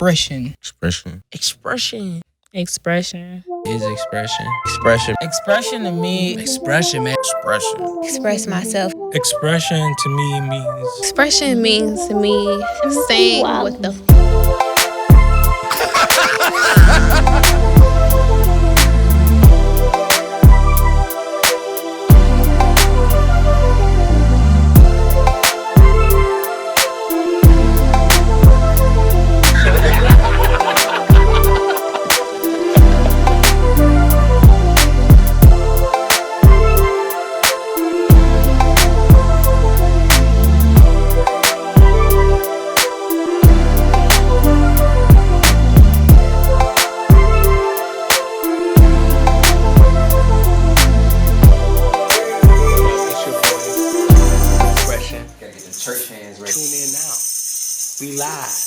Xpression. Xpression. Expression. Expression. Is expression. Expression. Expression to me. Expression, man. Expression. Express myself. Expression to me means Expression means to me saying what the Church hands ready. Tune in now. We live.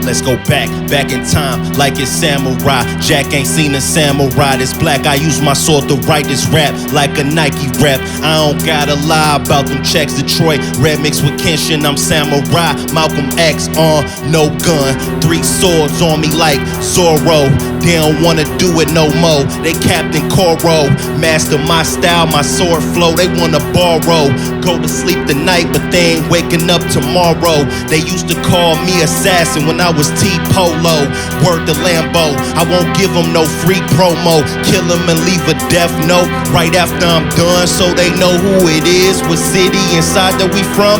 Let's go back in time like it's samurai. Jack ain't seen a samurai this black. I use my sword to write this rap like a Nike rep. I don't gotta lie about them checks. Detroit, red mixed with Kenshin, I'm samurai. Malcolm X on, no gun. 3 swords on me like Zorro. They don't wanna do it no more. They Captain Coro. Master my style, my sword flow. They wanna borrow. Go to sleep tonight, but they ain't waking up tomorrow. They used to call me assassin when I was T-Polo. Word to Lambo, I won't give them no free promo. Kill them and leave a death note right after I'm done, so they know who it is. What city inside that we from?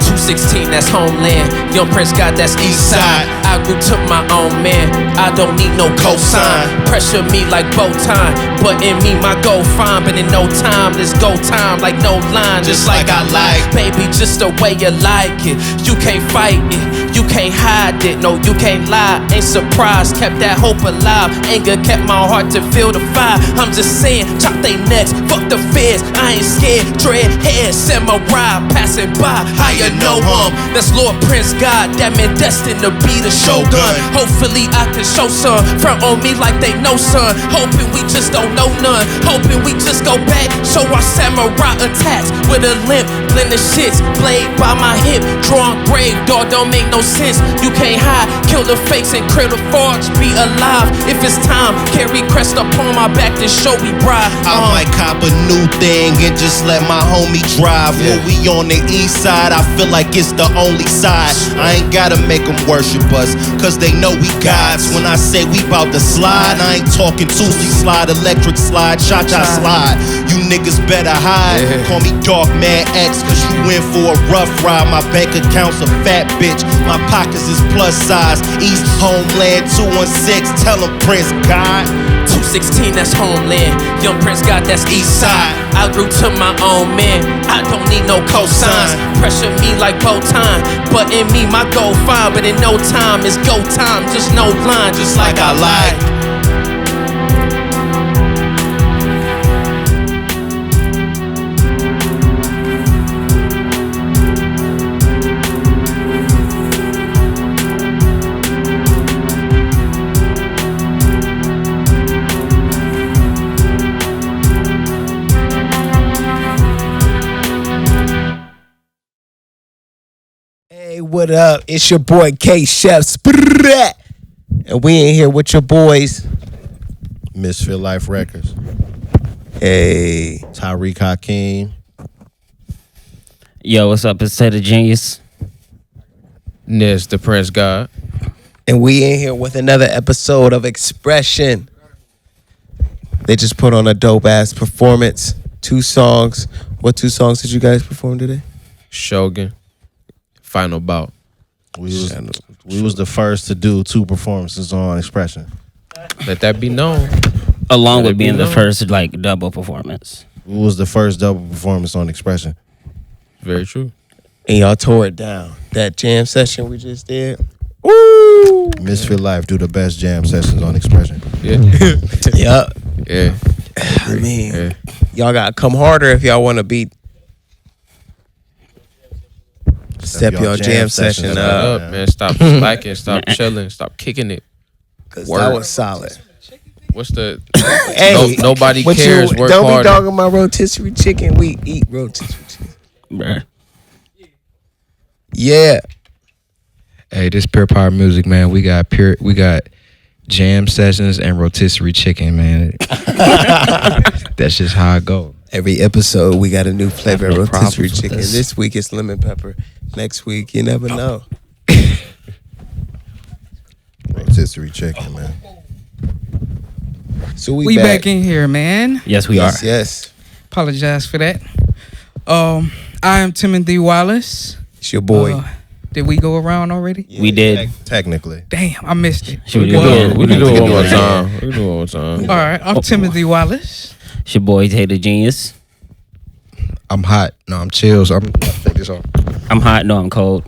216, that's homeland. Young PrinceGod, that's east side. I grew to my own man. I don't need no cosign. Pressure me like bow time, but in me my goal fine. But in no time, there's go time like no line. Just like I like, baby, just the way you like it. You can't fight it, you can't hide it. No, you can't lie. Ain't surprised, kept that hope alive. Anger kept my heart to feel the fire. I'm just saying, chop they necks, fuck the fears. I ain't scared, dread head, samurai passing by. How you know him? That's Lord PrinceGod, that man destined to be the shogun. Hopefully I can show some front on me like they know son. Hoping we just don't know none. Hoping we just go back, show our samurai attacks with a limp. Blend the shits, blade by my hip. Drawn grave, dog don't make no sense. You can't hide, kill the fakes and kill the forge. Be alive if it's time. Carry crest upon my back to show we ride. I might cop a new thing and just let my homie drive. When we on the east side, I feel like it's the only side. I ain't gotta make them worship us, cause they know we gods. When I say we bout to slide, I ain't talking Tuesday slide, electric slide, cha-cha slide. You niggas better hide. Call me Dark Man X, cause you in for a rough ride. My bank account's a fat bitch, my pockets is plus size. East Homeland 216, tell them PrinceGod. 216, that's homeland. Young PrinceGod, that's east side. I grew to my own man. I don't need no cosigns. Pressure me like bow time, but in me my goal fine. But in no time, it's go time. Just no line, just like I like. What up? It's your boy K Chef, and we in here with your boys Misfit Life Records. Hey, Tyreak, Hakeem. Yo, what's up? It's Teddy Genius. Nis, the PrinceGod. and we in here with another episode of Xpression. They just put on a dope ass performance. 2 songs. What 2 songs did you guys perform today? Shogun. Final Bout. We was the first to do 2 performances on Xpression. Let that be known. Along with being the first like double performance. We was the first double performance on Xpression. Very true. And y'all tore it down. That jam session we just did, Woo! Misfit Life do the best jam sessions on Xpression. Yeah. Yep. Yeah. I mean, Yeah. y'all gotta come harder if y'all want to beat. Step your jam session Step up. up, man. Stop slacking. Stop chilling. Stop kicking it. Cause Work. that was solid. What's the? Hey, nobody but cares. Work don't harder. be dogging my rotisserie chicken. We eat rotisserie chicken. Bruh. Yeah. Hey, this Pure Power Music, man. We got jam sessions and rotisserie chicken, man. That's just how I go. Every episode we got a new flavor of No rotisserie problems with chicken. this. This week it's lemon pepper. Next week you never know. Rotisserie chicken, man. So We back in here, man. Yes, we Yes, are. yes. Apologize for that. I am Timothy Wallace. It's your boy. Did we go around already? We did. Technically. Damn, I missed it. Should we We do it can do it one more again? time. We can do it one more time. All right, I'm Timothy Wallace. It's your boy Taylor Genius. I'm hot. No, I'm chill. So I'm about to take this off. I'm hot. No, I'm cold.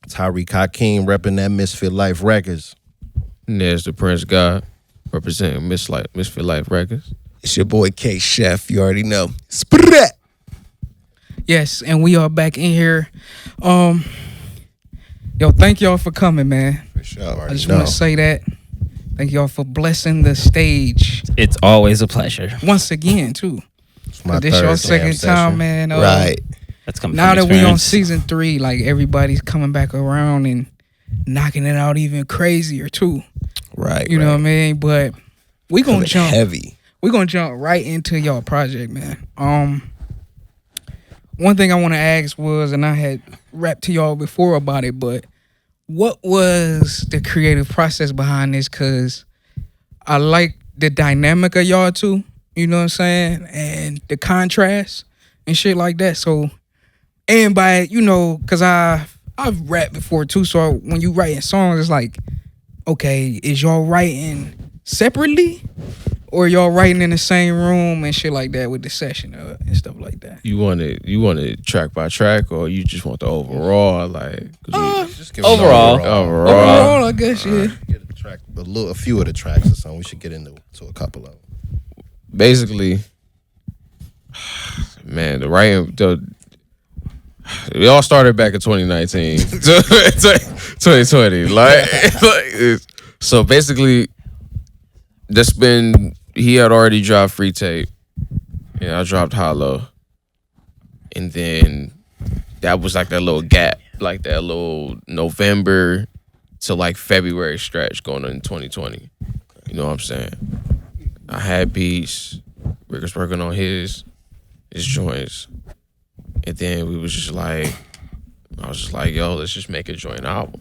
Tyreak Hakeem repping that Misfit Life Records. And there's the PrinceGod representing Misfit Life Records. It's your boy K Chef. You already know. Sprat. Yes, and we are back in here. Yo, thank y'all for coming, man. For sure. I just want to say that. Thank y'all for blessing the stage It's always a pleasure. once again, too. It's my This third your jam second session. time, man. Right. That's coming Now from that we on experience. season 3, like everybody's coming back around and knocking it out even crazier too. Right. You know what I mean? But we gonna Coming jump. heavy. We gonna jump right into y'all project, man. One thing I want to ask was, and I had rapped to y'all before about it, but what was the creative process behind this? Cause I like the dynamic of y'all two. You know what I'm saying? And the contrast and shit like that. So, and by, you know, cause I've rapped before too. So when you writing songs, it's like, okay, is y'all writing separately, or y'all writing in the same room and shit like that with the session and stuff like that? You want it track by track, or you just want the overall, like? 'Cause Just give us Overall. Overall, I guess, yeah. Get a few of the tracks or something. We should get into a couple of them. basically, man, the writing, it all started back in 2019, 2020. So basically, he had already dropped Free Tape, and I dropped Hollow, and then that was like that little gap, like that little November to like February stretch going on in 2020. You know what I'm saying? I had beats, Rick was working on his joints, and then I was just like, yo, let's just make a joint album.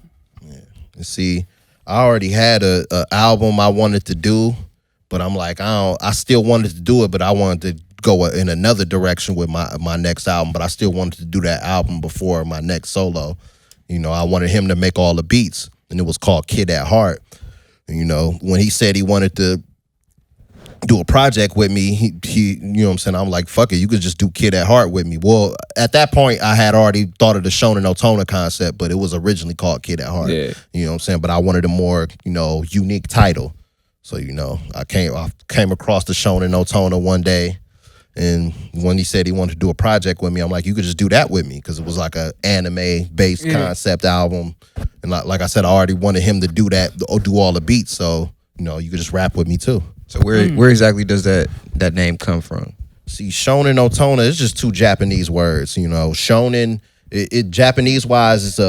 And see, I already had a album I wanted to do, but I'm like, I still wanted to do it, but I wanted to go in another direction with my next album, but I still wanted to do that album before my next solo. You know, I wanted him to make all the beats, and it was called Kid at Heart. And, you know, when he said he wanted to do a project with me, he you know what I'm saying, I'm like, fuck it, you could just do Kid at Heart with me. Well, at that point, I had already thought of the Shonen Otona concept, but it was originally called Kid at Heart. Yeah. You know what I'm saying? But I wanted a more, you know, unique title. So, you know, I came across the Shonen Otona one day, and when he said he wanted to do a project with me, I'm like, you could just do that with me, because it was like a anime-based concept album. And like I said, I already wanted him to do that, or do all the beats, so, you know, you could just rap with me too. So where exactly does that name come from? See, Shonen Otona is just two Japanese words. You know, Shonen, it Japanese wise, it's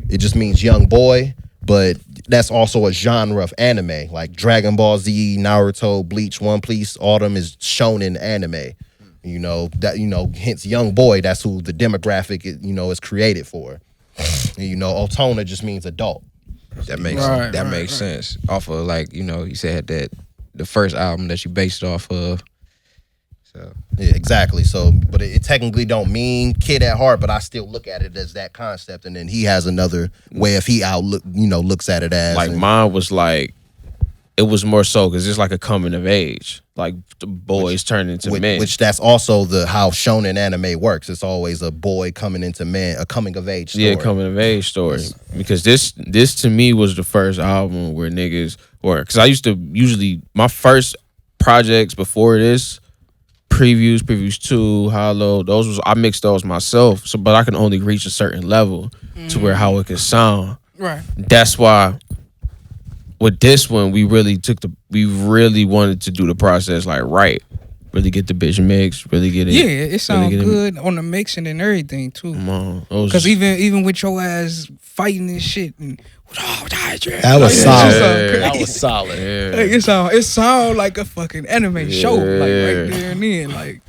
it just means young boy, but that's also a genre of anime, like Dragon Ball Z, Naruto, Bleach, One Piece. All them is Shonen anime. You know that, you know, hence young boy. That's who the demographic is created for. And, you know, Otona just means adult. That makes sense. Off of, like, you know, you said that the first album that you based off of. So yeah, exactly. So, but it technically don't mean Kid at Heart, but I still look at it as that concept. And then he has another way if he looks at it as. Like, mine was like it was more so because it's like a coming of age, like the boys turning into men. Which that's also how shonen anime works. It's always a boy coming into man, a coming of age story. Yeah, coming of age story. Because this to me was the first album where niggas were, because I used to usually, my first projects before this, previews 2, Hollow, I mixed those myself. So, but I can only reach a certain level to where how it could sound. Right. That's why with this one we really wanted to do the process like right. Really get the bitch mixed, really get it. Yeah, it sounds really good on the mixing and everything too. Because Because even with your ass fighting and shit, and That was solid. That was solid. Yeah. like, it sound like a fucking anime show, like right there and then, like.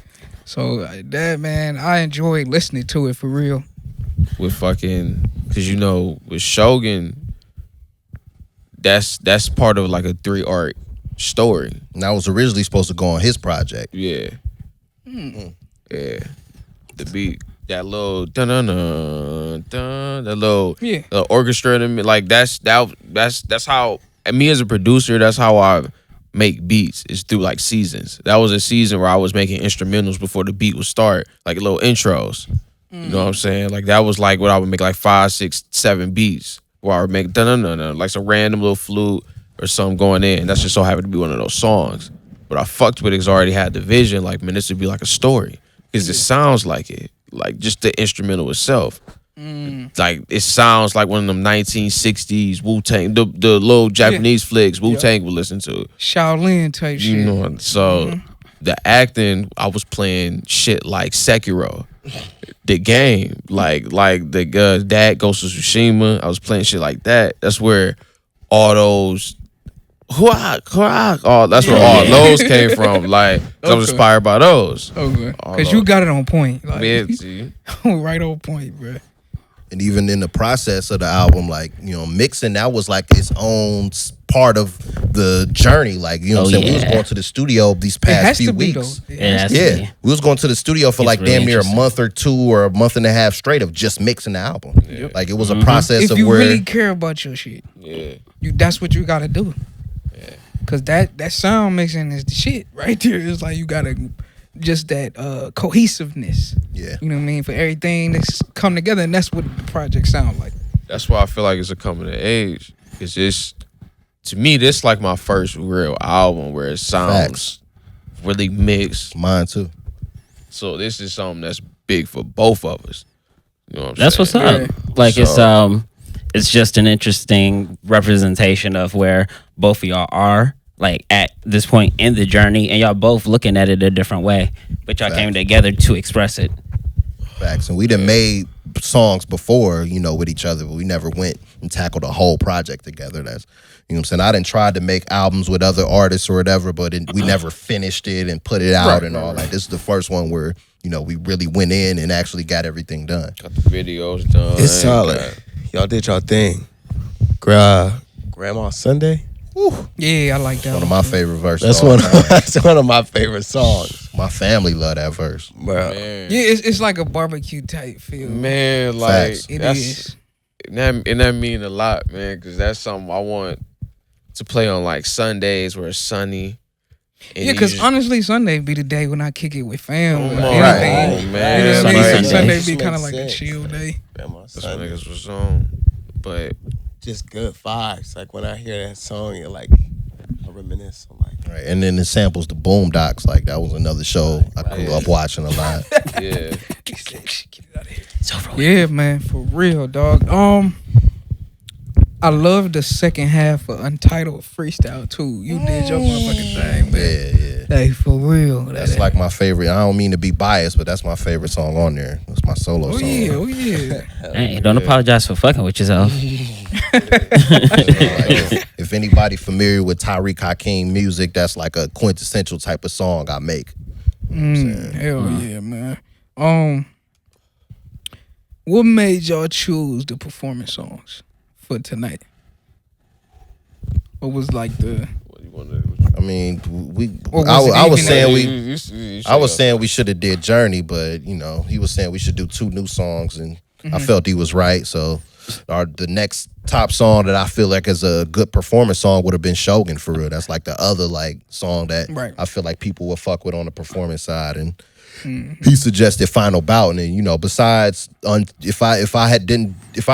So that, man, I enjoyed listening to it for real. With fucking, because with Shogun, that's part of like a 3-art story. And that was originally supposed to go on his project. Yeah. Yeah. The beat, that little dun dun dun dun, that little orchestra, like that's how, and me as a producer, that's how I make beats, is through like seasons. That was a season where I was making instrumentals before the beat would start, like little intros. You know what I'm saying? Like that was like what I would make, like 5, 6, 7 beats where I would make dun dun dun dun, like some random little flute or something going in. That's just so happened to be one of those songs. But I fucked with it because I already had the vision, like, man, this would be like a story. Because it sounds like it. Like, just the instrumental itself. Like, it sounds like one of them 1960s Wu-Tang, the little Japanese flicks Wu-Tang would listen to. Shaolin type shit. You know, so the acting, I was playing shit like Sekiro. The game, like the Dad Ghost of Tsushima, I was playing shit like that. That's where all those that's where all those came from. Like, I was inspired by those. Okay. Because you got it on point. Like, see? right on point, bro. And even in the process of the album, like, mixing, that was like its own part of the journey. Like, what I'm saying? We was going to the studio these past few weeks. We was going to the studio for like damn near a month or 2 or a month and a half straight of just mixing the album. Like, it was a process if of you where really care about your shit, that's what you got to do. Cause that sound mixing is the shit right there. It's like you gotta just that cohesiveness. Yeah. You know what I mean? For everything that's come together, and that's what the project sound like. That's why I feel like it's a coming of age. It's just, to me, this like my first real album where it sounds really mixed. Mine too. So this is something that's big for both of us. You know what I'm That's saying? what's up. Like, it's just an interesting representation of where both of y'all are, like, at this point in the journey, and y'all both looking at it a different way, but y'all came together to express it. Facts. And we done made songs before, with each other, but we never went and tackled a whole project together. That's, you know what I'm saying? I done tried to make albums with other artists or whatever, but we never finished it and put it out all. Like, this is the first one where, we really went in and actually got everything done. Got the videos done. It's solid. Y'all did y'all thing. Grandma Sunday? Woo. Yeah, I like that. One of my favorite verses. That's one of my favorite songs. My family love that verse. Bro. Man. Yeah, it's like a barbecue type feel. Man, like, Facts. It is. And that mean a lot, man, because that's something I want to play on like Sundays where it's sunny. Yeah, because honestly, Sunday be the day when I kick it with fam. With Right. anything. Oh, man. You know what I mean? Sunday. Sunday be kind of like a Makes chill day. Grandma That's what Sunday. niggas was on. But Just good vibes. Like, when I hear that song, you're like, I reminisce. I'm like, Right. And then it samples the Boom Docs. Like, that was another show I grew up watching a lot. yeah. Get it out of here. Yeah, man, for real, dog. I love the second half of Untitled Freestyle too. You did your motherfucking thing, man. Yeah. Like, for real. That's like my favorite. I don't mean to be biased, but that's my favorite song on there. That's my solo song. Oh yeah. Hey, don't apologize for fucking with yourself. If anybody familiar with Tyreak Hakeem music, that's like a quintessential type of song I make. Hell yeah, man. What made y'all choose the performance songs for tonight? What was like the? I mean, I was saying we should have did Journey, but he was saying we should do 2 new songs, and I felt he was right. So the next top song that I feel like is a good performance song would have been Shogun for real. That's like the other like song that I feel like people would fuck with on the performance side. And he suggested Final Bout, and then, you know, besides if I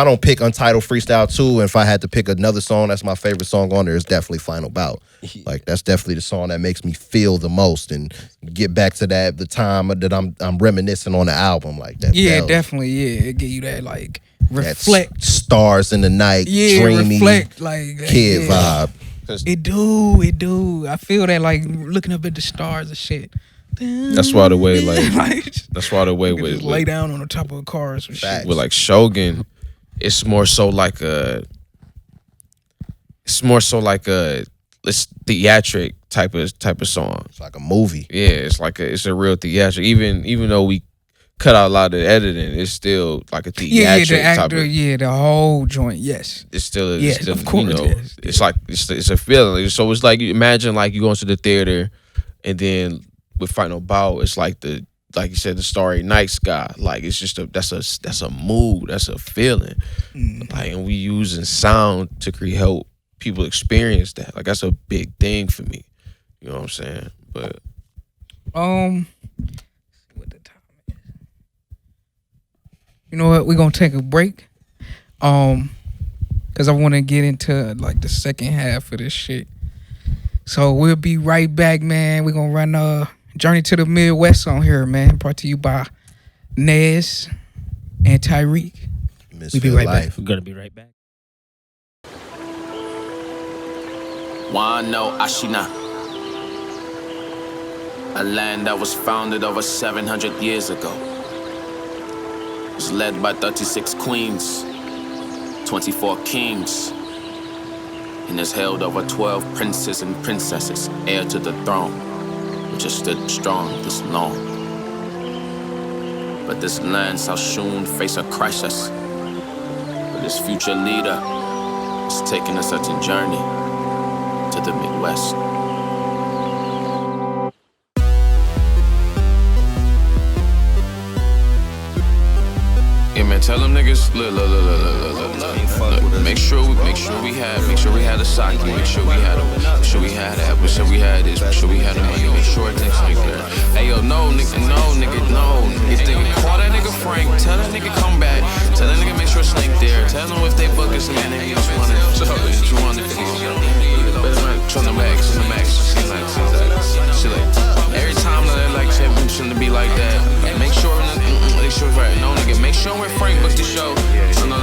don't pick Untitled Freestyle 2, and if I had to pick another song that's my favorite song on there, it's definitely Final Bout. Like that's definitely the song that makes me feel the most and get back to the time that I'm reminiscing on the album like that. Yeah, definitely. Yeah, it give you that like reflect, that stars in the night, dreamy, reflect like kid vibe. It do. I feel that like looking up at the stars and shit. That's why the way that's why the way with lay down on the top of a car or some shit. With like Shogun, it's more so like a it's theatric type of song. It's like a movie. Yeah, it's a real theatric. Even though we cut out a lot of the editing, it's still like a theatric the actor, type of, the whole joint. Yes, it's still of course, you know, it's like it's a feeling. So it's like, you imagine like you going to the theater, and then with Final Bout, it's like like you said, the Starry Night sky. Like it's just that's a mood, that's a feeling. Like, and we using sound to help people experience that. Like that's a big thing for me. You know what I'm saying? But what the time is? You know what? We're gonna take a break. Cause I want to get into like the second half of this shit. So we'll be right back, man. We're gonna run Journey to the Midwest on here, man. Brought to you by Nez and Tyreak. We'll be right back. We're gonna be right back. Wano Ashina, a land that was founded over 700 years ago. It was led by 36 queens, 24 kings, and has held over 12 princes and princesses, heir to the throne, which has stood strong this long. But this land shall soon face a crisis, but its future leader is taking a certain journey to the Midwest. Yeah, man, tell them niggas, look. Make sure we had a socket. Make sure we had that. Make sure we had this. Make sure we had the money. Make sure things like that. Hey, yo, no. Nigga, call that nigga Frank. Tell that nigga come back. Tell that nigga make sure it's linked there. Tell them if they book us, man. Nigga, you want it. From the max. She like, every time that like shouldn't be like that. Make sure right. No nigga, make sure when Frank booked the show. No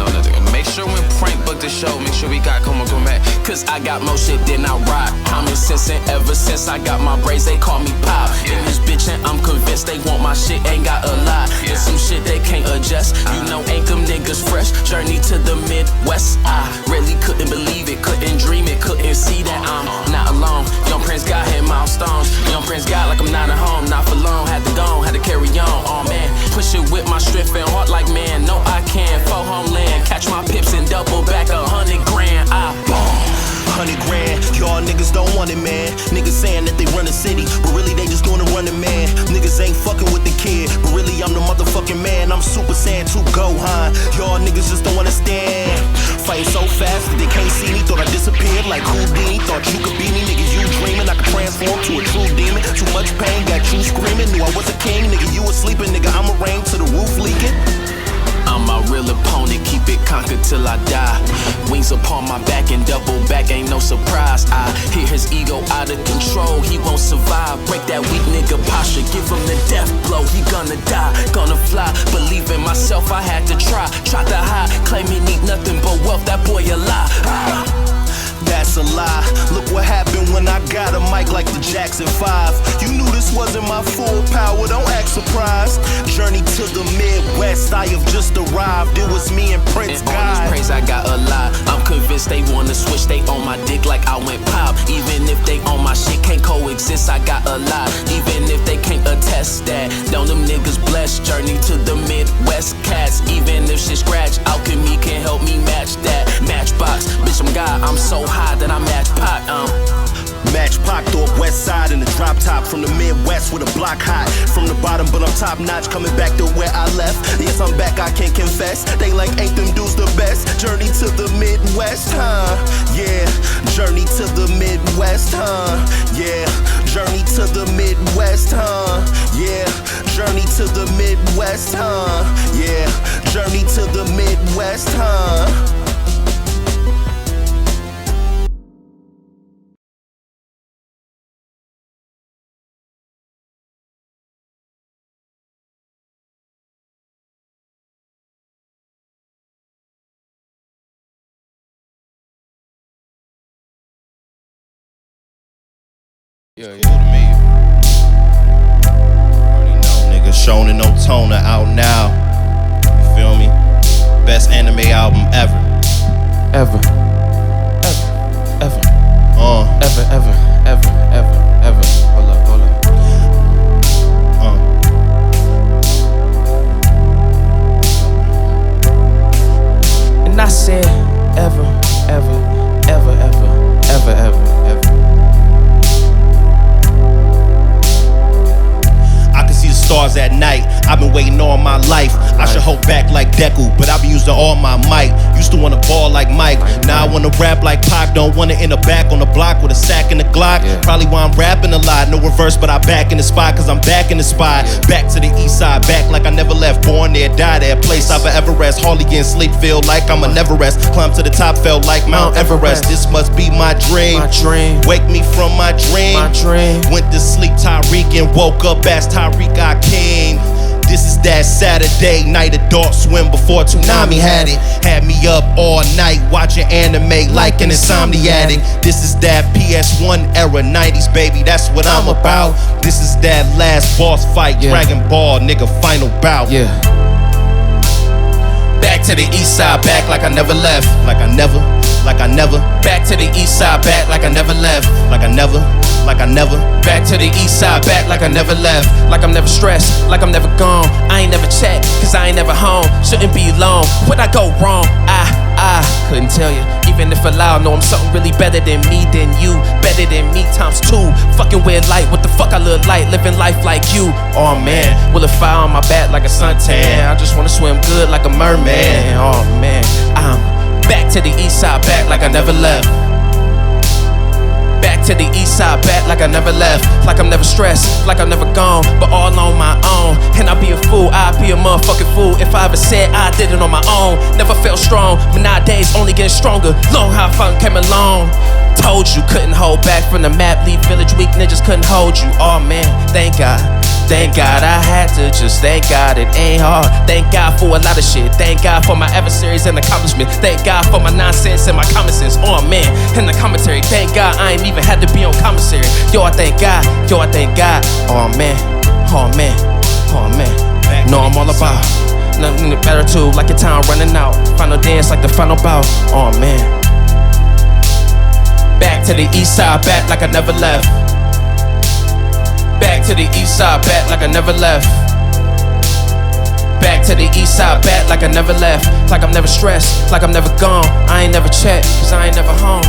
nigga. Make sure when Frank booked the show, make sure we got come back. Cause I got more shit than I rock. Common sense, and ever since I got my braids, they call me Pop. In this bitch, and I'm convinced they want my shit, ain't got a lie. There's some shit they can't adjust. You know, ain't them niggas fresh. Journey to the Midwest. I really couldn't believe it, couldn't dream it, couldn't see that I'm not alone. Young PrinceGod hit milestones. Young PrinceGod like I'm not at home, not for long. Had to go, had to carry on. Oh man, push it with my strength and heart like man. No, I can. For homeland, catch my pips and double back 100 grand. I bomb. 100 grand, y'all niggas don't want it, man. Niggas saying that they run the city, but really they just gonna run it, man. Niggas ain't fucking with the kid, but really I'm the motherfucking man. I'm Super Saiyan 2 Gohan. Y'all niggas just don't understand. Fighting so fast that they can't see me. Thought I disappeared like Houdini. Thought you could be me, niggas, you dreaming. I could transform to a true demon. Too much pain, got you screaming. Knew I was a king, nigga, you was sleeping. Nigga, I'ma rain to the roof leaking. I'm my real opponent, keep it conquered till I die. Wings upon my back and double back, ain't no surprise. I hear his ego out of control, he won't survive. Break that weak nigga posture, give him the death blow. He gonna die, gonna fly. Believe in myself, I had to try. Try to hide, claim he need nothing but wealth, that boy a lie. That's a lie. Look what happened when I got a mic like the Jackson 5. You knew this wasn't my full power, don't act surprised. Journey to the Midwest, I have just arrived. It was me and PrinceGod. And on this praise I got a lot. I'm convinced they wanna switch, they on my dick like I went pop. Even if they on my shit can't coexist, I got a lot. Even if they can't attest that, don't them niggas blessed. Journey to the Midwest cats. Even if shit scratch, alchemy can help me match that. Matchbox, bitch I'm God, I'm so high that I match pot. Match Pac thought West side in the drop top. From the Midwest with a block hot. From the bottom, but I'm top notch. Coming back to where I left. Yes, I'm back, I can't confess. They like, ain't them dudes the best? Journey to the Midwest, huh? Yeah. Journey to the Midwest, huh? Yeah. Journey to the Midwest, huh? Yeah. Journey to the Midwest, huh? Yeah. Journey to the Midwest, huh? Yeah, to me. Already know, nigga. Shonen Otona out now. You feel me? Best anime album ever. Ever. Ever. Hold up. And I said, ever. I can see the stars at night. I've been waiting all my life. I should hold back like Deku, but I be using all my might. Used to wanna ball like Mike, now I wanna rap like Pac. Don't wanna in the back on the block with a sack and a Glock. Probably why I'm rapping a lot. No reverse, but I back in the spot, cause I'm back in the spot. Back to the east side, back like I never left. Born there, died there, place I forever rest. Hardly getting sleep, feel like I'm a never rest. Climb to the top, felt like Mount Everest. This must be my dream. Wake me from my dream. Went to sleep Tyreak and woke up as Tyreak Hakeem. This is that Saturday night adult swim before Toonami had it. Had me up all night watching anime like an insomniac. This is that PS1 era 90s, baby, that's what I'm about. This is that last boss fight, Dragon Ball, nigga, final bout. Back to the east side, back like I never left. Like I never. Back to the east side, back like I never left. Like I never. Back to the east side, back like I never left. Like I'm never stressed, like I'm never gone. I ain't never checked, cause I ain't never home. Shouldn't be long, where'd I go wrong? I couldn't tell you, even if allowed. Know I'm something really better than me, than you. Better than me times two. Fucking weird light, what the fuck I look like? Living life like you. Oh man, will it fire on my back like a suntan? I just wanna swim good like a merman. Oh man, I'm back to the east side, back like I never left. Back to the east side, back like I never left. Like I'm never stressed, like I'm never gone, but all on my own. And I'd be a fool, I'd be a motherfucking fool if I ever said I did it on my own. Never felt strong, but nowadays only getting stronger. Long how I fucking came along. Told you, couldn't hold back from the map. Leave village weak, niggas couldn't hold you. Oh man, thank God. Thank God I had to just thank God it ain't hard. Thank God for a lot of shit. Thank God for my adversaries and accomplishments. Thank God for my nonsense and my common sense. Oh man, in the commentary. Thank God I ain't even had to be on commissary. Yo, I thank God. Oh man. Know I'm all about nothing better too, like your time running out. Final dance like the final bout. Oh man. Back to the east side, back like I never left. Back to the east side, back like I never left. Back to the east side, back like I never left. Like I'm never stressed, like I'm never gone. I ain't never checked, cause I ain't never home.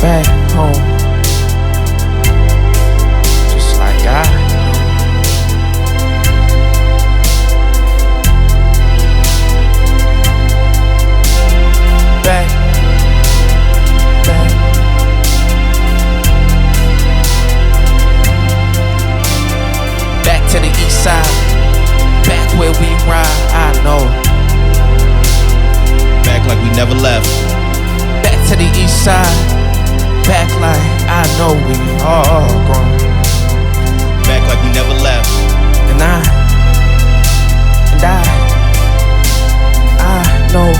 Back home, just like I back to the east side, back where we ride. I know, back like we never left. Back to the east side. Back like I know we all grown. Back like we never left. And I know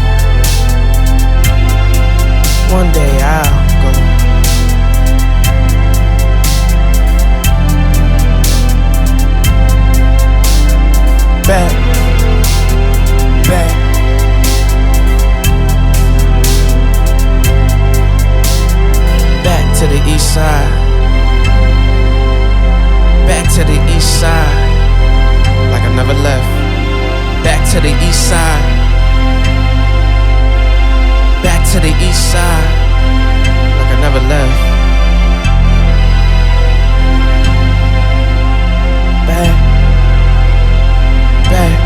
one day I'll go. east side. Back to the east side. Like I never left. Back. Back.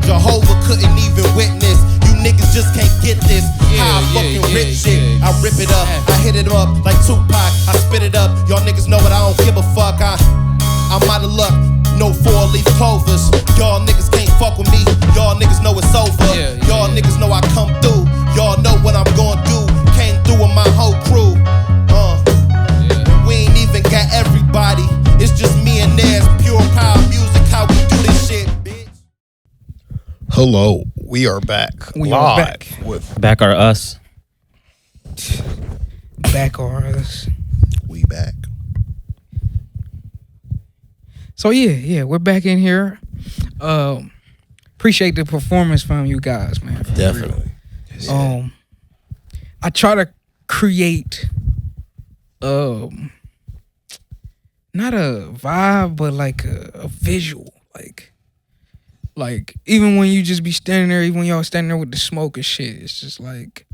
Jehovah couldn't even witness. You niggas just can't get this. I fucking rip shit. I rip it up. I hit it up like Tupac. I spit it up. Y'all niggas know it. I don't give a fuck. I'm out of luck. No 4-leaf clovers. Y'all niggas can't fuck with me. Y'all niggas know it's over. Y'all niggas know I come through. Y'all know what I'm gonna do. Came through with my whole crew. We ain't even got everybody. It's just me and theirs. Pure power music. How we do this shit, bitch. Hello, we are back. We live are back. with Back are us. Back or us. We back. So yeah, we're back in here. Appreciate the performance from you guys, man. definitely. I try to create not a vibe, but like a visual. Like even when you just be standing there, even when y'all standing there with the smoke and shit, it's just like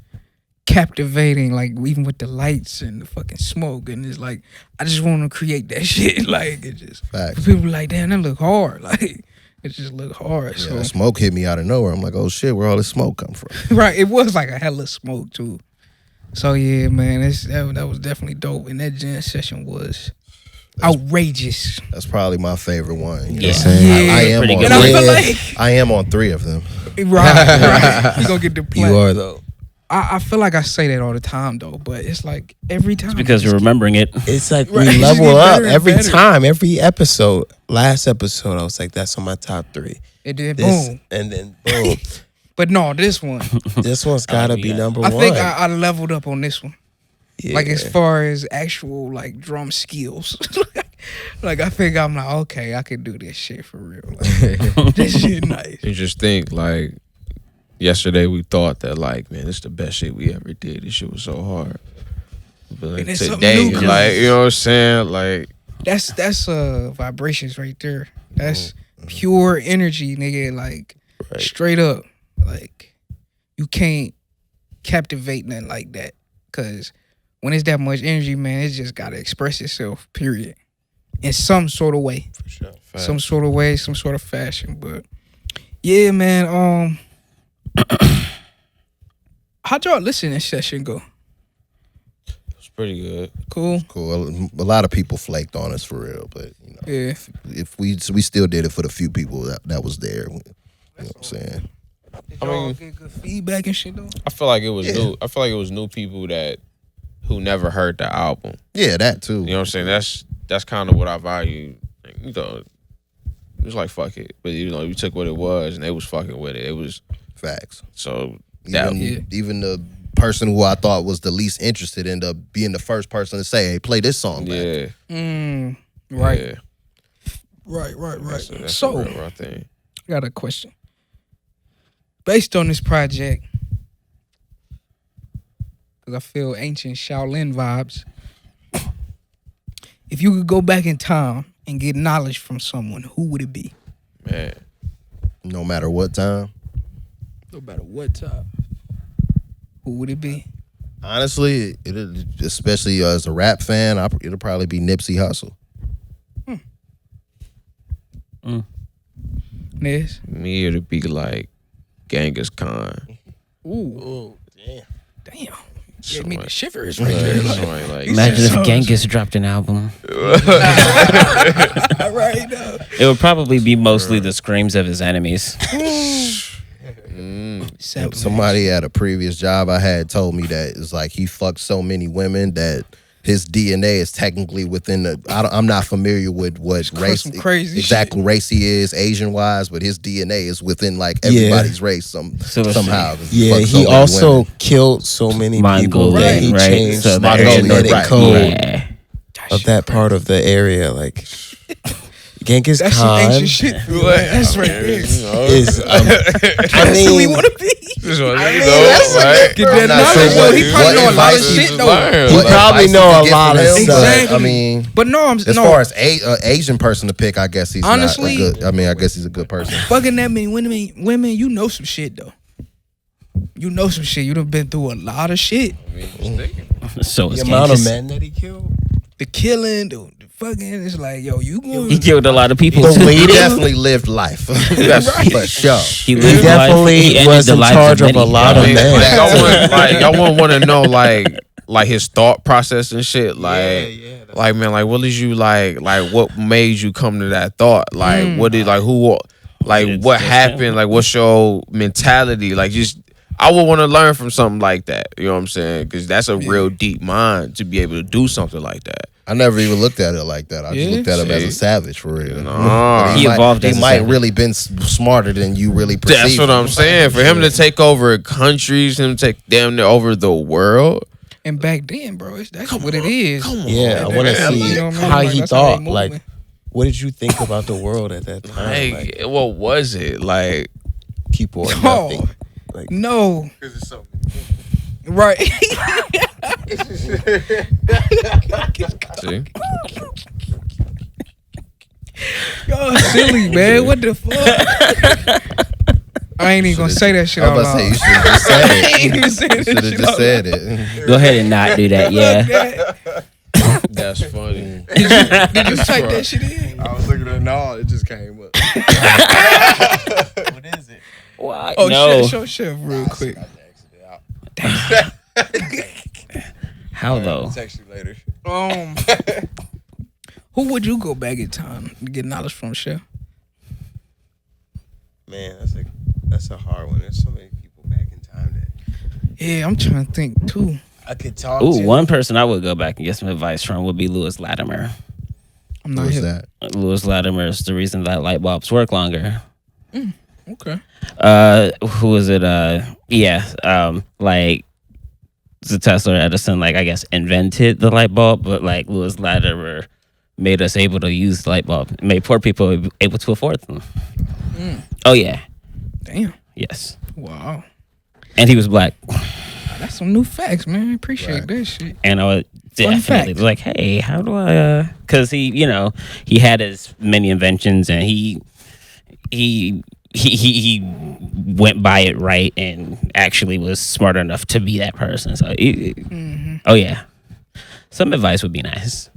captivating, like even with the lights and the fucking smoke. And it's like I just want to create that shit. Like it just Facts. people be like, damn, that look hard. Like it just look hard. Yeah, So the smoke hit me out of nowhere. I'm like, oh shit, where all this smoke come from? right, it was like a hella smoke too. So yeah, man, that was definitely dope. And that jam session was outrageous. That's probably my favorite one. You know? Yeah. I am Pretty on good. And I three. feel like I am on 3 of them. right. You gonna get the play. You are though. I feel like I say that all the time though, but it's like every time. Because you're remembering it. It's like Right, we you just level get up better and every better. time, every episode. Last episode, I was like, that's on my top 3. It did This, boom. and then boom. But no, this one. This one's gotta be yeah. number I one. think I leveled up on this one. Yeah. Like as far as actual like drum skills. Like I think I'm like, okay, I can do this shit for real. Like, this shit nice. You just think like yesterday we thought that like, man, this is the best shit we ever did. This shit was so hard. But like And it's something today, new, like, you know what I'm saying? Like That's vibrations right there. That's pure energy, nigga. Like straight up. Like you can't captivate nothing like that. Cause when it's that much energy, man, it just gotta express itself, period. In some sort of way. for sure. Some sort of way, some sort of fashion. But yeah, man, how'd y'all listening session go? It's pretty good. Cool. Cool. A lot of people flaked on us for real, but you know, Yeah. if we still did it for the few people that was there. You know what I'm saying? Did I y'all mean- get good feedback and shit though? I feel like it was Yeah. new. I feel like it was new people who never heard the album. Yeah, that too. You know what I'm saying? That's kind of what I value. Like, you know, it was like fuck it, but you know, you took what it was and they was fucking with it. It was Facts. so that Even the person who I thought was the least interested ended up being the first person to say, "Hey, play this song back." yeah, Right. yeah. Right. That's So, a real thing. I got a question. Based on this project, because I feel ancient Shaolin vibes, if you could go back in time and get knowledge from someone, who would it be? Man, No matter what time. No matter what time. Who would it be? Honestly, especially as a rap fan, it'll probably be Nipsey Hussle. Nez? me it'd be like Genghis Khan. Ooh. Damn. Gave me the Somebody- shivers right there. Like, somebody like Imagine So- if Genghis dropped an album. right now. It would probably be mostly the screams of his enemies. Somebody at a previous job I had told me that it's like he fucked so many women that his DNA is technically within the. I'm not familiar with what race some crazy exactly shit. race he is Asian wise, but his DNA is within like everybody's race somehow. Yeah, Fuck so he many also women. killed so many people Mongolian, that he right? changed So the that genetic right. code Yeah. of that part of the area. Like Genghis That's some Khan ancient shit. That's right there. is. I That's who we mean, want to be. This one, Get that I'm not knowledge, sure though. what- He probably what know a lot of advice shit, he though. he What probably advice know you a could get lot from of him, stuff. but, Exactly. I mean, But no, I'm as no. far as Asian person to pick, I guess he's Honestly- not a good. I mean, I guess he's a good person. fucking that mean women, you know some shit though. You know some shit. You done been through a lot of shit. So the it's amount of Genghis. men that he killed. The killing, the fucking. It's like, yo, you going. He killed a lot of people. The too. He leader? definitely lived life. That's for sure. He He lived life. definitely He ended was the in lives charge of a many. lot of men. Y'all wouldn't want to know like his thought process and shit. Like man, like what did you like what made you come to that thought? Like what did It's what just happened? him. Like what's your mentality? Like just I would want to learn from something like that. You know what I'm saying? Because that's a real deep mind to be able to do something like that. I never even looked at it like that. I just Yeah. looked at him as a See? savage for real. Nah. But He evolved He as a might savage. really been smarter than you really perceive. That's what I'm saying. For him to take over countries, him to take damn near over the world. And back then, bro, that's what it is. Yeah, I want to see You know what I mean? how Like, he that's how thought. they Like, moving. what did you think about the world at that time? Like, What was it like? people or No. nothing. Like, No. Right. See? Y'all silly, man. What the fuck? I ain't even gonna say that shit I out was about to loud. say, you should have just said I ain't it. even saying You that should have shit just out said loud. it. Go ahead and not do that. Yeah. That's funny. Did you type that shit in? I was looking at no, it just came up. what is it? Why? Oh, no. shit, show chef real quick. How though? Text you later. Who would you go back in time to get knowledge from, chef? Man, that's a hard one. There's so many people back in time that Yeah, I'm trying to think too. I could talk Ooh, to. one person I would go back and get some advice from would be Lewis Latimer. I'm not Who's hip. that? Lewis Latimer is the reason that light bulbs work longer. Okay. Who was it? Like the Tesla or Edison, like I guess invented the light bulb, but like Lewis Latimer made us able to use the light bulb, made poor people able to afford them. Oh yeah, Damn. yes, Wow. and he was black, That's some new facts, man. Appreciate that shit. and I would definitely fact. be like, hey, how do I? Because he had his many inventions, and he went by it right and actually was smart enough to be that person. So, oh yeah, some advice would be nice.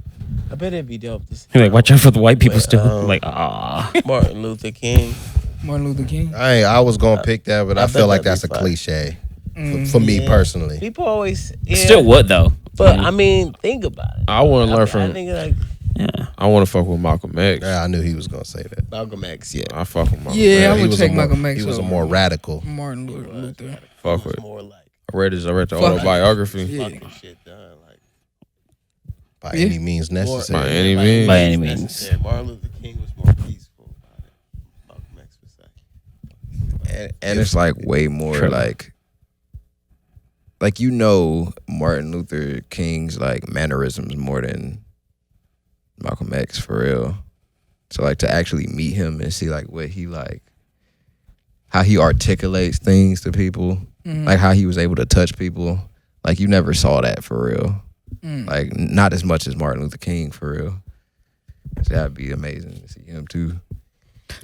I bet it'd be dope to see You're like, watch out for the white people Wait, still. Like, ah, Martin Luther King. Martin Luther King. I was gonna pick that, but I bet feel like that'd that's be a fun. cliche for me personally. People always still would though. But I mean, think about it. I want to learn I from. think like Yeah, I want to fuck with Malcolm X. Yeah, I knew he was gonna say that. Malcolm X. Yeah, I fuck with Malcolm Yeah, X. I He would was take a more- Malcolm X He was a over more radical. Martin Luther. Fuck with. more like I read the Fuck. autobiography. Yeah. fucking shit done. Like By Yeah. any means necessary. By any means. By any means. necessary. Martin Luther King was more peaceful about it. Malcolm X was like. And it's like way more True. like Martin Luther King's like mannerisms more than Malcolm X for real. So like to actually meet him and see like what he like, how he articulates things to people, like how he was able to touch people. Like you never saw that for real. Like not as much as Martin Luther King for real. So that'd be amazing to see him too.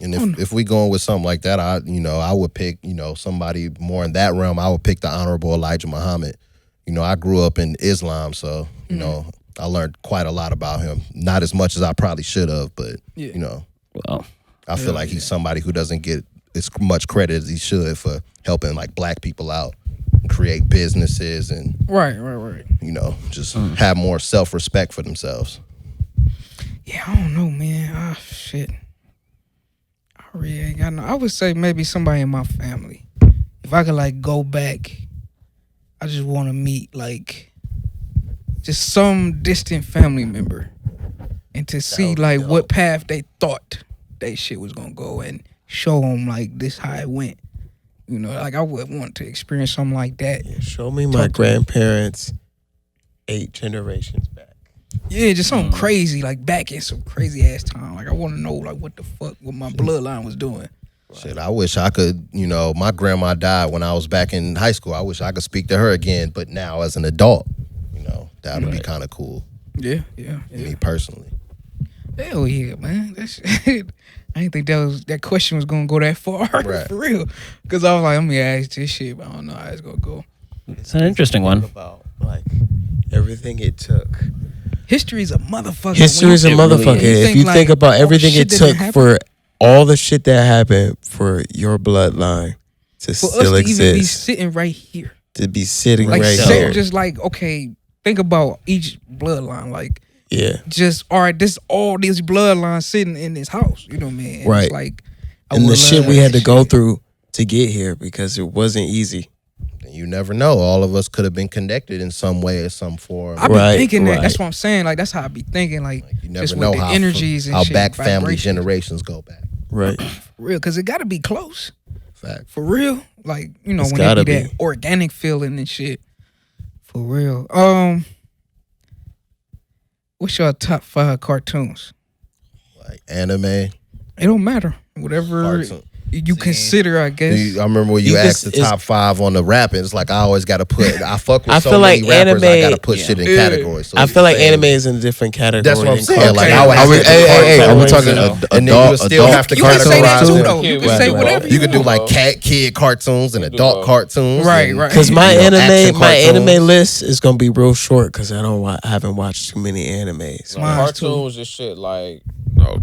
And if we going with something like that, I would pick, somebody more in that realm. I would pick the Honorable Elijah Muhammad. I grew up in Islam, so, I learned quite a lot about him. Not as much as I probably should have, but, well, I feel like he's somebody who doesn't get as much credit as he should for helping like black people out and create businesses and, Right. just have more self-respect for themselves. Yeah, I don't know, man. Shit. I really ain't got no. I would say maybe somebody in my family. If I could like go back, I just want to meet like just some distant family member, and to see like what path they thought that shit was gonna go, and show them like this how it went. You know, like I would want to experience something like that. Yeah, show me my grandparents 8 generations back. Yeah, just something crazy, like back in some crazy ass time. Like I want to know like what the fuck what my bloodline was doing. Shit, I wish I could, my grandma died when I was back in high school. I wish I could speak to her again, but now as an adult, that would be kind of cool. Yeah. Me personally. Hell yeah, man. That shit. I didn't think that question was gonna go that far for real. Cause I was like, I'm gonna ask this shit, but I don't know how it's gonna go. It's an interesting one. About like everything it took. History's a motherfucker. History's a motherfucker. If you think about everything it took for all the shit that happened for your bloodline to for still us exist, to even be sitting right here, to be sitting like right say, here, just like okay, think about each bloodline, like. Yeah. Just all right. This all these bloodlines sitting in this house. You know what I mean? Right. It's like, and the shit we had to go through to get here because it wasn't easy. You never know. All of us could have been connected in some way or some form. I be thinking that. That's what I'm saying. Like that's how I be thinking. Like you never just know with the how energies and how shit, back family vibrations. generations go back. Right. For real, because it got to be close. Fact. For real, like It's when gotta it be be. that organic feeling and shit. For real. What's your top 5 cartoons? Like anime. It don't matter. Whatever Cartoon. you consider, I guess. I remember when you asked the top 5 on the rapping. It's like I always got to put. I fuck with I so feel many like rappers. I anime- got to put shit in categories. So I if feel you like say- anime is in a different category. That's what I'm than saying. cartoon. Like I would have to put Are we cartoons talking in adult? and then you would still have to You can say that categorize too, them. though. You can say whatever You could do want. like kid cartoons and adult cartoons. Right, and, right. Because my action anime cartoons. list is gonna be real short because I haven't watched too many animes. Mine's too. Cartoons and shit like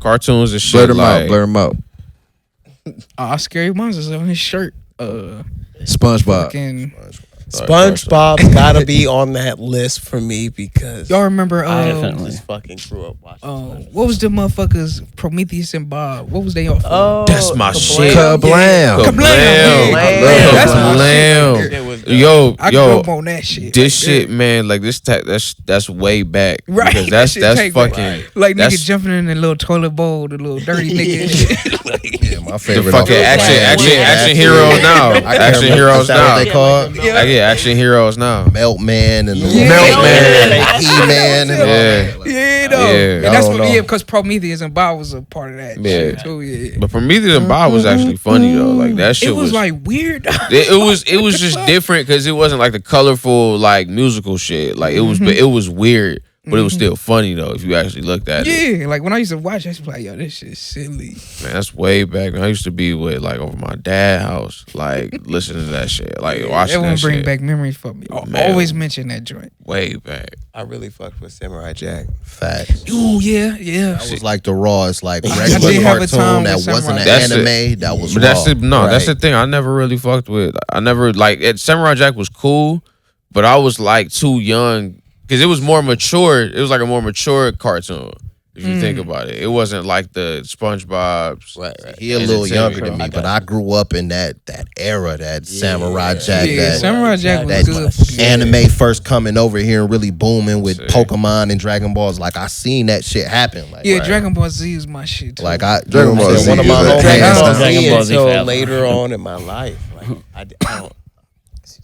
cartoons and shit Blur them like out. Blur them out. Scary Monsters on his shirt. SpongeBob. Fucking, SpongeBob gotta be on that list for me because y'all remember? I I definitely. just fucking grew up watching. What was the motherfuckers? Prometheus and Bob. What was they off? Oh, That's my shit. Kablam. Kablam. That's my shit. Yo, I grew up on that shit. this like shit, man, like this. That's way back, Right, Because that shit that's take fucking back. Like that's nigga jumping in the little toilet bowl, the little dirty nigga. And shit. Yeah, my the favorite. fucking action heroes now. Action heroes now. They called Action heroes now. Meltman and the Meltman. He-Man. And Yeah, though. Yeah. And that's I don't what, know. yeah, because Prometheus and Bob was a part of that shit too. Yeah. But Prometheus and Bob was actually funny though. Like that shit It was like weird. it was just different because it wasn't like the colorful like musical shit. Like it was weird, but it was still funny though if you actually looked at it. Yeah, like when I used to watch, I used to be like, yo, this shit's silly. Man, that's way back. Man, I used to be with like over my dad's house, like listening to that shit, like watching Everyone that bring shit. back memories for me. Man. Always mention that joint. Way back. I really fucked with Samurai Jack. Facts. Ooh, yeah. That was like the raw. It's like did regular have a time cartoon that with wasn't an Samurai That's anime. it. That was But raw. that's that's the Right. thing. I never really fucked with. I never like Samurai Jack was cool, but I was like too young because it was more mature. It was like a more mature cartoon. If you think about it, it wasn't like the SpongeBob's. Right. He a little younger than me, but I grew up in that era, that Samurai Jack, Yeah, that Samurai Jack that was good. anime first coming over here and really booming with See. Pokemon and Dragon Balls. Like I seen that shit happen. Like Yeah, Dragon Ball Z is my shit too. like I Dragon Ball Z one of is my a- homies. Dragon Ball Dragon Z Ball Z until forever. later on in my life. Like I don't.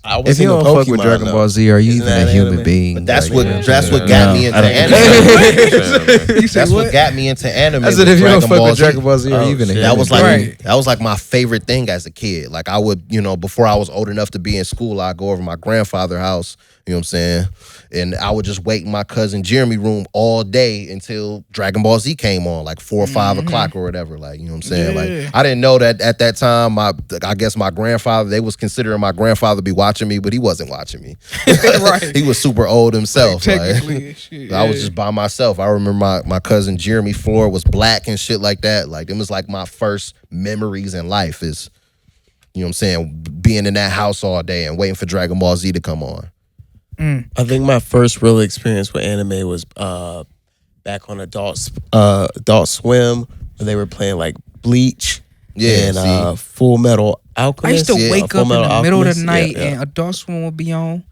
I was If you into don't fuck with Pokemon, Dragon though. Ball Z, are you Isn't even that a human anime? being? But that's Like, what yeah. that's what got me into anime. You said That's what what? got me into anime. I said was if you don't Dragon fuck Ball with Z. Dragon Ball Z, are you even a shit. human That was being? like Right. that was like my favorite thing as a kid. Like I would, before I was old enough to be in school, I'd go over to my grandfather's house, you know what I'm saying? And I would just wait in my cousin Jeremy room all day until Dragon Ball Z came on, like 4 or 5 o'clock or whatever. Like, you know what I'm saying? Yeah. Like I didn't know that at that time, I guess my grandfather, they was considering my grandfather be watching me, but he wasn't watching me. Right. He was super old himself. Like, Technically, shit, I was yeah. just by myself. I remember my cousin Jeremy floor was black and shit like that. Like, them was like my first memories in life is, you know what I'm saying, being in that house all day and waiting for Dragon Ball Z to come on. I think my first real experience with anime was back on Adult Swim when they were playing like Bleach Yeah, and Full Metal Alchemist. I used to wake Full up in Metal the middle of Alchemist. the night Yeah. and Adult Swim would be on,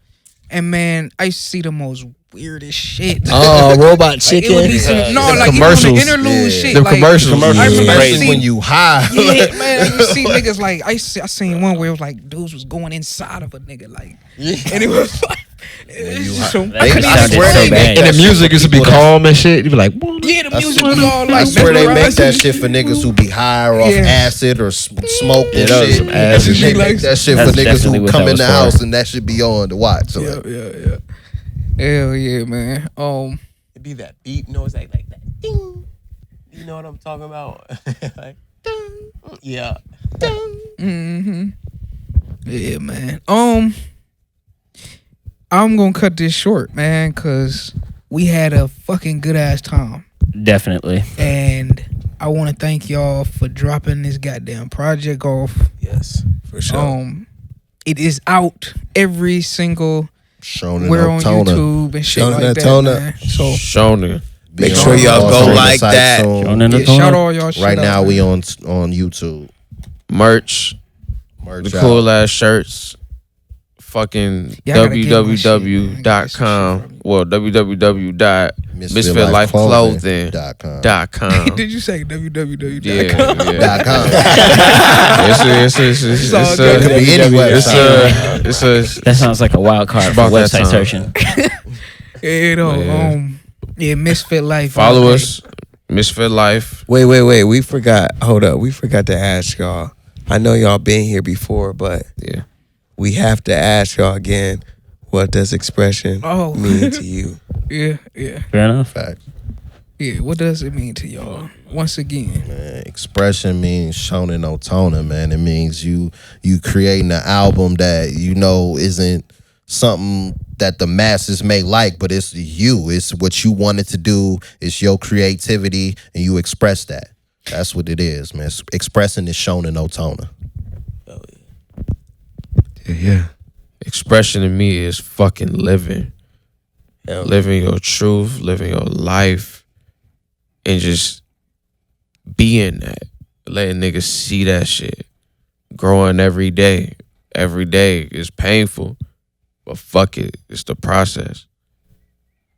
And man, I used to see the most weirdest shit. Oh, robot Like, chicken. it would be some, no, Them like commercials. even on the interlude shit. Them like, commercials. I remember Especially seeing- when you high. Yeah, man, I used to see niggas like I seen one where it was like dudes was going inside of a nigga like, and it was like, it's just some, I couldn't I even swear explain they it. make And that the music shit used to be for people calm and shit. You'd be like, Yeah, the music was all like I swear they make that mesmerizing. shit for niggas who be high or off Yeah. acid or smoked and that was shit. some acid They shit. make that shit That's for niggas definitely who what come that in the was for. house and that should be on to watch. So Yeah. Hell yeah, man. It'd be that beat noise like that. Ding. You know what I'm talking about? Like, ding. Yeah. Yeah, man. I'm gonna cut this short, man, cause we had a fucking good ass time, Definitely. and I want to thank y'all for dropping this goddamn project off. Yes, for sure. It is out every single. Shonen We're on Otona. YouTube and shit Shonen like that, Otona. man. So Shonen. Be Make sure on y'all all go streaming like sites that. soon. Shonen yeah, Otona. shout all y'all shit Right out, now man. we on YouTube. Merch. Merch The out. cool ass shirts. Fucking Yeah, I gotta get my shit, man. I gotta get some shit www.com. from you. Well, www.misfitlifeclothing.com. Did you say www.com? Yeah. .com. It's all good. It could be any website. it's a That sounds like a wild card for about that website time. searching. Yeah, Misfit Life. follow man. us, Misfit Life. Wait. We forgot. Hold up. We forgot to ask y'all. I know y'all been here before, but Yeah. we have to ask y'all again. What does Xpression Oh. mean to you? Yeah. Fair enough. Facts. Yeah, what does it mean to y'all? Once again. Man, Xpression means Shonen Otona, man. It means you creating an album that you know isn't something that the masses may like, but it's you. It's what you wanted to do. It's your creativity, and you express that. That's what it is, man. Expressing is Shonen Otona. Yeah. Expression to me is fucking living. Living your truth, living your life, and just being that. Letting niggas see that shit. Growing every day. Every day is painful, but fuck it. It's the process.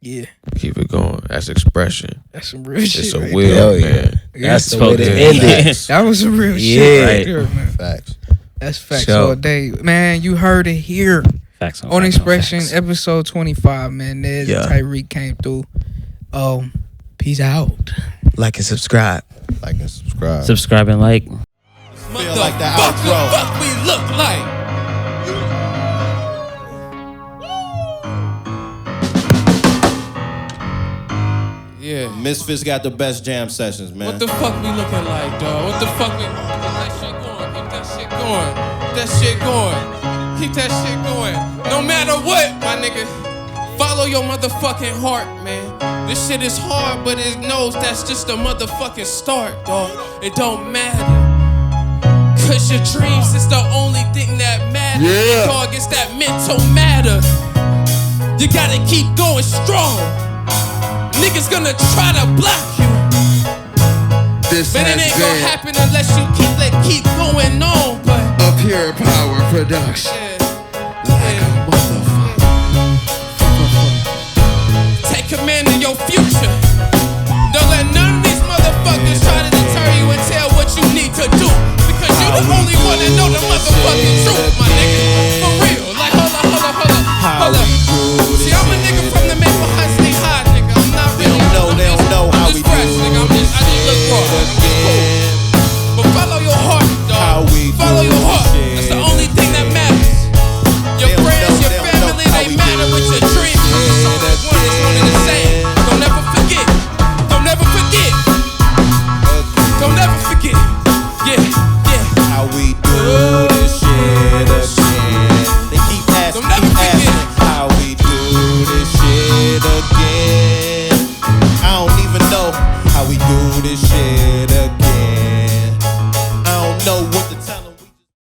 Yeah, Keep it going. That's expression. that's some real shit. It's a right will, Hell yeah. man. there. That's the way to Yeah. end it. Facts. That was some real Yeah. shit right there, man. Facts. That's facts So- all day. Man, you heard it here Facts on facts Xpression, facts. episode 25, man. There's Yeah. Tyreak came through. Peace out. Like and subscribe. Like and subscribe. Subscribe and like. Feel like the outro. Fuck we look like. Yeah. Misfits got the best jam sessions, man. What the fuck we looking like, dog? What the fuck we? Keep that shit going. Keep that shit going. Keep that shit going. Keep that shit going. No matter what, my nigga. Follow your motherfucking heart, man. This shit is hard, but it knows that's just a motherfucking start, dog. It don't matter. Cause your dreams is the only thing that matters. Yeah. Dog, it's that mental matter. You gotta keep going strong. Niggas gonna try to block you. This But it has ain't gonna been happen unless you keep going on. But a Pure Power production. Take command of your future. Don't let none of these motherfuckers try to deter you and tell what you need to do. Because you the only one that know the motherfucking truth.